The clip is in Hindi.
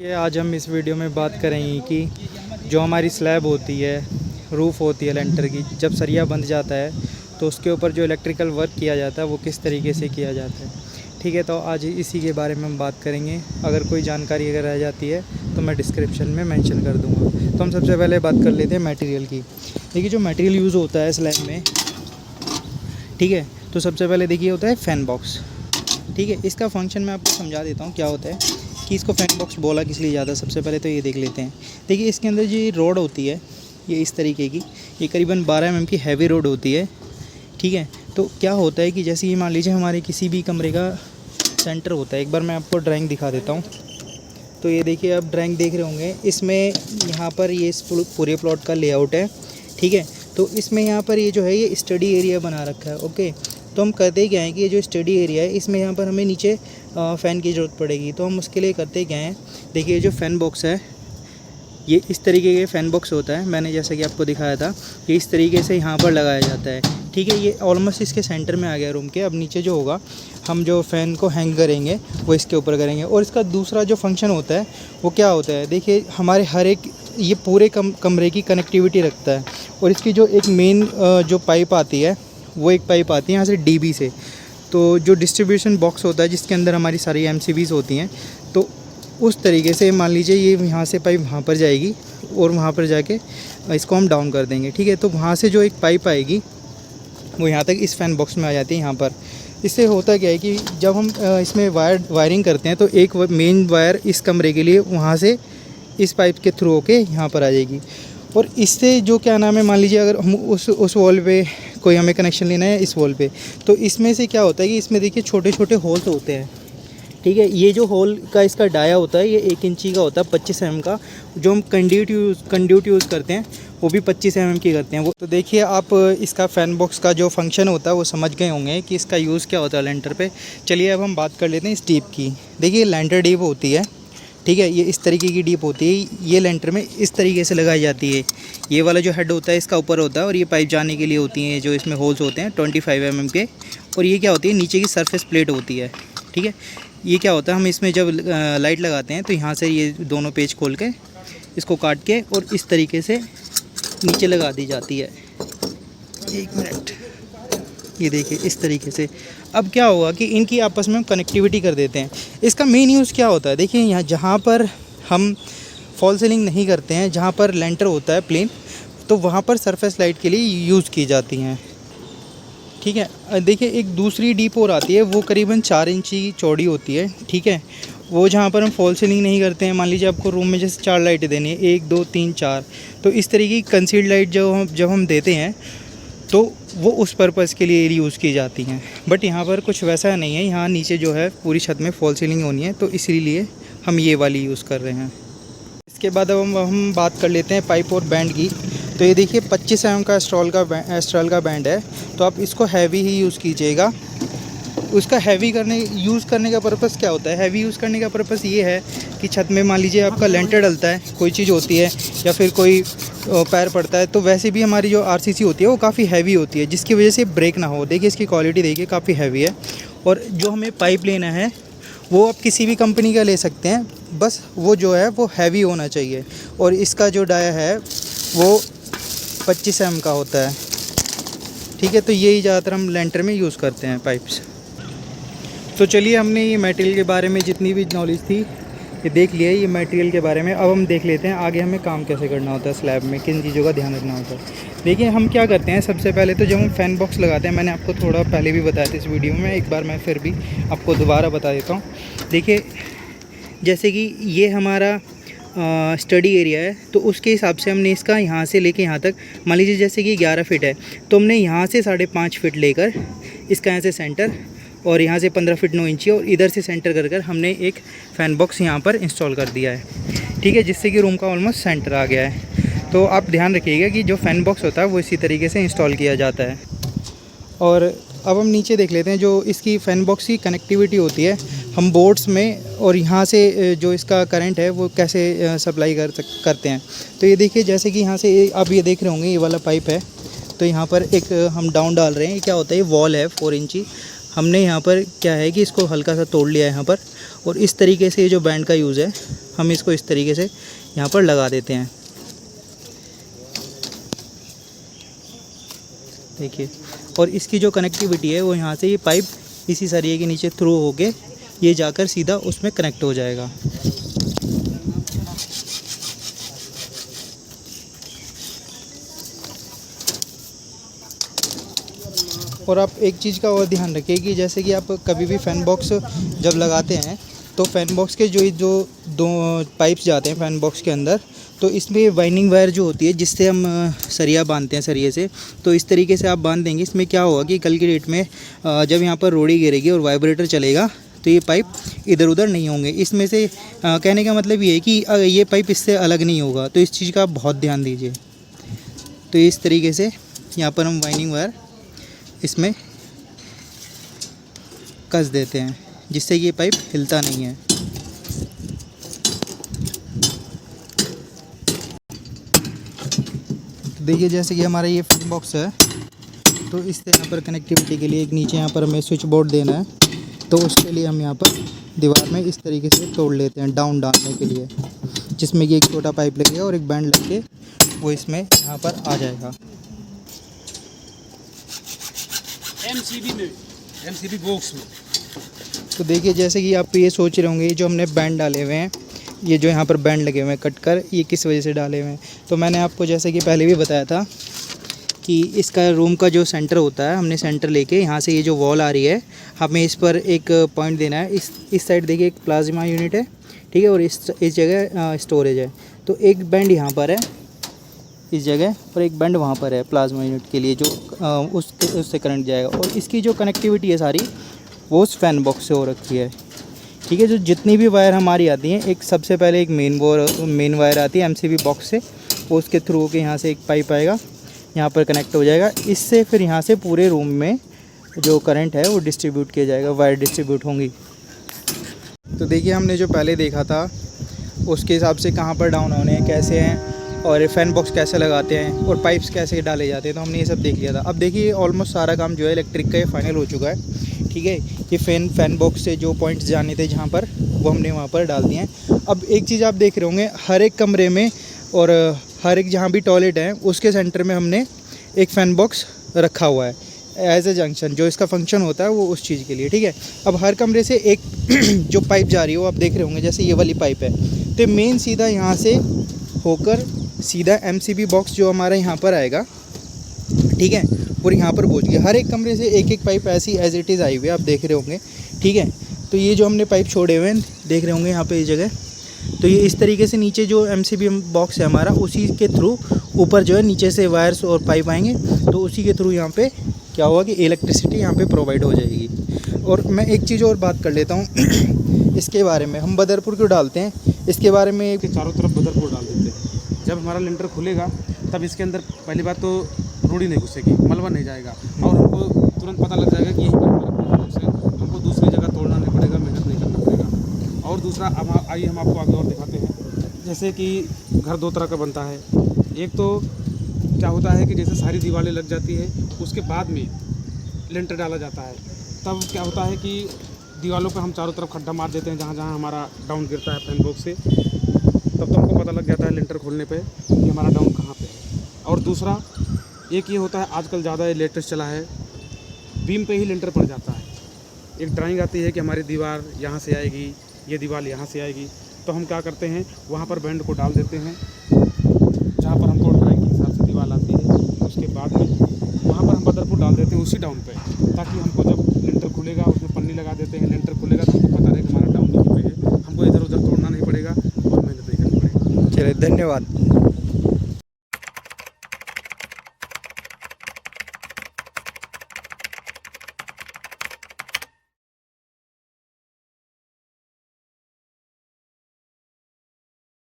ये आज हम इस वीडियो में बात करेंगे कि जो हमारी स्लैब होती है, रूफ़ होती है लेंटर की, जब सरिया बंध जाता है तो उसके ऊपर जो इलेक्ट्रिकल वर्क किया जाता है वो किस तरीके से किया जाता है। ठीक है, तो आज इसी के बारे में हम बात करेंगे। अगर कोई जानकारी अगर रह जाती है तो मैं डिस्क्रिप्शन में मेंशन कर दूँगा। तो हम सबसे पहले बात कर लेते हैं मटेरियल की। देखिए, जो मटेरियल यूज़ होता है स्लैब में, ठीक है, तो सबसे पहले देखिए होता है फ़ैन बॉक्स। ठीक है, इसका फंक्शन मैं आपको समझा देता हूँ क्या होता है कि इसको फ़ैन बॉक्स बोला किस लिए जाता है। सबसे पहले तो ये देख लेते हैं। देखिए, इसके अंदर जो ये रोड होती है, ये इस तरीके की, ये करीबन 12 mm की हैवी रोड होती है। ठीक है, तो क्या होता है कि जैसे ये मान लीजिए हमारे किसी भी कमरे का सेंटर होता है। एक बार मैं आपको ड्राइंग दिखा देता हूँ। तो ये देखिए, आप ड्राइंग देख रहे होंगे, इसमें यहाँ पर ये इस पूरे प्लॉट का लेआउट है। ठीक है, तो इसमें यहाँ पर ये जो है ये स्टडी एरिया बना रखा है। ओके, तो हम करते क्या हैं कि ये जो स्टडी एरिया है इसमें यहाँ पर हमें नीचे फ़ैन की ज़रूरत पड़ेगी। तो हम उसके लिए करते क्या हैं, देखिए जो फ़ैन बॉक्स है ये इस तरीके के फ़ैन बॉक्स होता है। मैंने जैसा कि आपको दिखाया था, ये इस तरीके से यहाँ पर लगाया जाता है। ठीक है, ये ऑलमोस्ट इसके सेंटर में आ गया रूम के। अब नीचे जो होगा, हम जो फ़ैन को हैंग करेंगे वो इसके ऊपर करेंगे। और इसका दूसरा जो फंक्शन होता है वो क्या होता है, देखिए हमारे हर एक ये पूरे कमरे की कनेक्टिविटी रखता है। और इसकी जो एक मेन जो पाइप आती है, वो एक पाइप आती है यहाँ से डीबी से। तो जो डिस्ट्रीब्यूशन बॉक्स होता है जिसके अंदर हमारी सारी एमसीबीज़ होती हैं, तो उस तरीके से मान लीजिए ये यहाँ से पाइप वहाँ पर जाएगी और वहाँ पर जाके इसको हम डाउन कर देंगे। ठीक है, तो वहाँ से जो एक पाइप आएगी वो यहाँ तक इस फ़ैन बॉक्स में आ जाती है यहाँ पर। इससे होता क्या है कि जब हम इसमें वायरिंग करते हैं तो एक मेन वायर इस कमरे के लिए वहाँ से इस पाइप के थ्रू होके यहाँ पर आ जाएगी। और इससे जो क्या नाम है, मान लीजिए अगर हम उस वॉल पे कोई हमें कनेक्शन लेना है इस वॉल पे, तो इसमें से क्या होता है कि इसमें देखिए छोटे छोटे होल्स होते हैं। ठीक है, ये जो होल का इसका डाया होता है ये 1 इंची का होता है, 25 mm का। जो हम कंड्यूट यूज़ करते हैं वो भी 25 mm की करते हैं वो। तो देखिए, आप इसका फ़ैन बॉक्स का जो फंक्शन होता है वो समझ गए होंगे कि इसका यूज़ क्या होता है लेंटर पे। चलिए अब हम बात कर लेते हैं इस डीप की। देखिए, लेंटर डीप होती है। ठीक है, ये इस तरीके की डीप होती है। ये लेंटर में इस तरीके से लगाई जाती है। ये वाला जो हेड होता है इसका ऊपर होता है और ये पाइप जाने के लिए होती हैं जो इसमें होल्स होते हैं 25 mm के। और ये क्या होती है, नीचे की सरफेस प्लेट होती है। ठीक है, ये क्या होता है, हम इसमें जब लाइट लगाते हैं तो यहाँ से ये दोनों पेज खोल के इसको काट के और इस तरीके से नीचे लगा दी जाती है। 1 मिनट, ये देखिए इस तरीके से। अब क्या होगा कि इनकी आपस में हम कनेक्टिविटी कर देते हैं। इसका मेन यूज़ क्या होता है, देखिए यहाँ जहाँ पर हम फॉल सीलिंग नहीं करते हैं, जहाँ पर लेंटर होता है प्लेन, तो वहाँ पर सरफेस लाइट के लिए यूज़ की जाती हैं। ठीक है, देखिए एक दूसरी डीप और आती है, वो करीबन 4 इंची चौड़ी होती है। ठीक है, वो जहाँ पर हम फॉल सीलिंग नहीं करते हैं, मान लीजिए आपको रूम में जैसे 4 लाइटें देनी है, 1 2 3 4, तो इस तरीके की कंसील्ड लाइट जब हम देते हैं तो वो उस पर्पज़ के लिए यूज़ की जाती हैं। बट यहाँ पर कुछ वैसा नहीं है, यहाँ नीचे जो है पूरी छत में फॉल सीलिंग होनी है, तो इसीलिए हम ये वाली यूज़ कर रहे हैं। इसके बाद अब हम बात कर लेते हैं पाइप और बैंड की। तो ये देखिए 25 mm का एस्ट्रल का बैंड है, तो आप इसको हैवी ही यूज़ कीजिएगा। उसका हैवी यूज़ करने का पर्पस क्या होता है, हैवी यूज़ करने का पर्पस ये है कि छत में मान लीजिए आपका लेंटर डलता है, कोई चीज़ होती है या फिर कोई पैर पड़ता है, तो वैसे भी हमारी जो आरसीसी होती है वो काफ़ी हैवी होती है, जिसकी वजह से ब्रेक ना हो। देखिए इसकी क्वालिटी देखिए काफ़ी हैवी है। और जो हमें पाइप लेना है वो आप किसी भी कंपनी का ले सकते हैं, बस वो जो है वो हैवी होना चाहिए। और इसका जो डाया है वो 25 mm का होता है। ठीक है, तो यही ज़्यादातर हम लेंटर में यूज़ करते हैं पाइप्स। तो चलिए, हमने ये मटेरियल के बारे में जितनी भी नॉलेज थी ये देख लिया है, ये मटेरियल के बारे में। अब हम देख लेते हैं आगे हमें काम कैसे करना होता है स्लैब में, किन चीज़ों का ध्यान रखना होता है। देखिए, हम क्या करते हैं, सबसे पहले तो जब हम फ़ैन बॉक्स लगाते हैं, मैंने आपको थोड़ा पहले भी बताया था इस वीडियो में, एक बार मैं फिर भी आपको दोबारा बता देता हूँ। देखिए, जैसे कि ये हमारा स्टडी एरिया है, तो उसके हिसाब से हमने इसका यहाँ से लेके यहाँ तक, मान लीजिए जैसे कि 11 फीट है, तो हमने यहाँ से 5.5 फीट लेकर इसका यहाँ से सेंटर, और यहाँ से 15 फीट 9 इंची, और इधर से सेंटर कर हमने एक फ़ैन बॉक्स यहाँ पर इंस्टॉल कर दिया है। ठीक है, जिससे कि रूम का ऑलमोस्ट सेंटर आ गया है। तो आप ध्यान रखिएगा कि जो फ़ैन बॉक्स होता है वो इसी तरीके से इंस्टॉल किया जाता है। और अब हम नीचे देख लेते हैं जो इसकी फ़ैन बॉक्स की कनेक्टिविटी होती है, हम बोर्ड्स में और यहाँ से जो इसका करंट है वो कैसे सप्लाई करते हैं। तो ये देखिए, जैसे कि यहाँ से आप ये देख रहे होंगे, ये वाला पाइप है, तो यहाँ पर एक हम डाउन डाल रहे हैं। ये क्या होता है, ये वॉल है 4 इंची, हमने यहाँ पर क्या है कि इसको हल्का सा तोड़ लिया है यहाँ पर, और इस तरीके से ये जो बैंड का यूज़ है हम इसको इस तरीके से यहाँ पर लगा देते हैं। देखिए, और इसकी जो कनेक्टिविटी है वो यहाँ से ये पाइप इसी सरिये के नीचे थ्रू होके ये जाकर सीधा उसमें कनेक्ट हो जाएगा। और आप एक चीज़ का और ध्यान रखिए कि जैसे कि आप कभी भी फ़ैन बॉक्स जब लगाते हैं तो फ़ैन बॉक्स के जो दो पाइप्स जाते हैं फ़ैन बॉक्स के अंदर, तो इसमें वाइंडिंग वायर जो होती है जिससे हम सरिया बांधते हैं सरिये से, तो इस तरीके से आप बांध देंगे। इसमें क्या होगा कि कल की डेट में जब यहाँ पर रोड़ी गिरेगी और वाइब्रेटर चलेगा तो ये पाइप इधर उधर नहीं होंगे। इसमें से कहने का मतलब ये है कि ये पाइप इससे अलग नहीं होगा, तो इस चीज़ का आप बहुत ध्यान दीजिए। तो इस तरीके से यहाँ पर हम वाइंडिंग वायर इसमें कस देते हैं जिससे ये पाइप हिलता नहीं है। देखिए, जैसे कि हमारा ये फैन बॉक्स है, तो इससे यहाँ पर कनेक्टिविटी के लिए एक नीचे यहाँ पर हमें स्विच बोर्ड देना है, तो उसके लिए हम यहाँ पर दीवार में इस तरीके से तोड़ लेते हैं डाउन डालने के लिए, जिसमें कि एक छोटा पाइप लगेगा और एक बैंड लग के वो इसमें यहाँ पर आ जाएगा। एमसीबी बॉक्स में। तो देखिए, जैसे कि आप ये सोच रहे होंगे जो हमने बैंड डाले हुए हैं, ये जो यहाँ पर बैंड लगे हुए हैं कट कर, ये किस वजह से डाले हुए हैं। तो मैंने आपको जैसे कि पहले भी बताया था कि इसका रूम का जो सेंटर होता है, हमने सेंटर लेके यहाँ से ये जो वॉल आ रही है हमें इस पर एक पॉइंट देना है। इस साइड देखिए एक प्लाज्मा यूनिट है, ठीक है, और इस जगह स्टोरेज है। तो एक बैंड यहाँ पर है इस जगह, और एक बैंड वहाँ पर है प्लाज्मा यूनिट के लिए जो उससे करंट जाएगा। और इसकी जो कनेक्टिविटी है सारी वो उस फैन बॉक्स से हो रखी है, ठीक है। जो जितनी भी वायर हमारी आती हैं, एक सबसे पहले एक मेन वायर आती है एमसीबी बॉक्स से, वो उसके थ्रू होकर यहाँ से एक पाइप आएगा, यहाँ पर कनेक्ट हो जाएगा। इससे फिर यहाँ से पूरे रूम में जो करंट है वो डिस्ट्रीब्यूट किया जाएगा, वायर डिस्ट्रीब्यूट होंगी। तो देखिए, हमने जो पहले देखा था उसके हिसाब से कहाँ पर डाउन होने हैं, कैसे हैं, और फ़ैन बॉक्स कैसे लगाते हैं और पाइप्स कैसे डाले जाते हैं, तो हमने ये सब देख लिया था। अब देखिए, ऑलमोस्ट सारा काम जो है इलेक्ट्रिक का ये फाइनल हो चुका है, ठीक है। ये फ़ैन बॉक्स से जो पॉइंट्स जाने थे जहाँ पर, वो हमने वहाँ पर डाल दिए हैं। अब एक चीज़ आप देख रहे होंगे, हर एक कमरे में और हर एक जहाँ भी टॉयलेट है उसके सेंटर में हमने एक फ़ैन बॉक्स रखा हुआ है एज ए जंक्शन। जो इसका फंक्शन होता है वो उस चीज़ के लिए, ठीक है। अब हर कमरे से एक जो पाइप जा रही है वो आप देख रहे होंगे, जैसे ये वाली पाइप है, तो मेन सीधा यहाँ से होकर सीधा एमसीबी बॉक्स जो हमारा यहाँ पर आएगा, ठीक है, और यहाँ पर पहुँच गया। हर एक कमरे से एक एक पाइप ऐसी एज इट इज़ आई हुई है, आप देख रहे होंगे, ठीक है। तो ये जो हमने पाइप छोड़े हुए हैं देख रहे होंगे यहाँ पे इस जगह, तो ये इस तरीके से नीचे जो एमसीबी बॉक्स है हमारा, उसी के थ्रू ऊपर जो है नीचे से वायर्स और पाइप आएंगे, तो उसी के थ्रू यहाँ पे क्या होगा कि इलेक्ट्रिसिटी यहाँ पे प्रोवाइड हो जाएगी। और मैं एक चीज़ और बात कर लेता हूँ इसके बारे में, हम बदरपुर क्यों डालते हैं इसके बारे में। चारों तरफ बदरपुर डाल देते हैं। जब हमारा लिंटर खुलेगा तब इसके अंदर पहली बात तो रोड़ी नहीं घुसेगी, मलबा नहीं जाएगा, और हमको तुरंत पता लग जाएगा कि यहीं पर हमारा बॉक्स है, हमको दूसरी जगह तोड़ना नहीं पड़ेगा, मेहनत नहीं करना पड़ेगा। और दूसरा, अब आइए हम आपको आगे और दिखाते हैं। जैसे कि घर दो तरह का बनता है। एक तो क्या होता है कि जैसे सारी दीवारें लग जाती है, उसके बाद में लिंटर डाला जाता है, तब क्या होता है कि दीवारों पर हम चारों तरफ खड्डा मार देते हैं जहाँ जहाँ हमारा डाउन गिरता है फैन बॉक्स से, तब तो हमको पता लग जाता है लिंटर खोलने पे कि हमारा डाउन कहाँ पे है। और दूसरा एक ये होता है, आजकल ज़्यादा लेटेस्ट चला है, बीम पे ही लिंटर पड़ जाता है। एक ड्राइंग आती है कि हमारी दीवार यहाँ से आएगी, ये दीवार यहाँ से आएगी, तो हम क्या करते हैं वहाँ पर बैंड को डाल देते हैं जहाँ पर हमको ड्राइंग के हिसाब से दीवार आती है। उसके बाद में वहाँ पर हम बदरपुर डाल देते हैं उसी डाउन पे, ताकि हमको जब लिंटर खुलेगा उसमें पन्नी लगा देते हैं, लिंटर खुलेगा तो हमको पता रहे कि हमारा डाउन कहाँ पे है, हमको इधर उधर तोड़ना नहीं पड़ेगा और मेहनत नहीं करनी पड़ेगी। चलिए, धन्यवाद।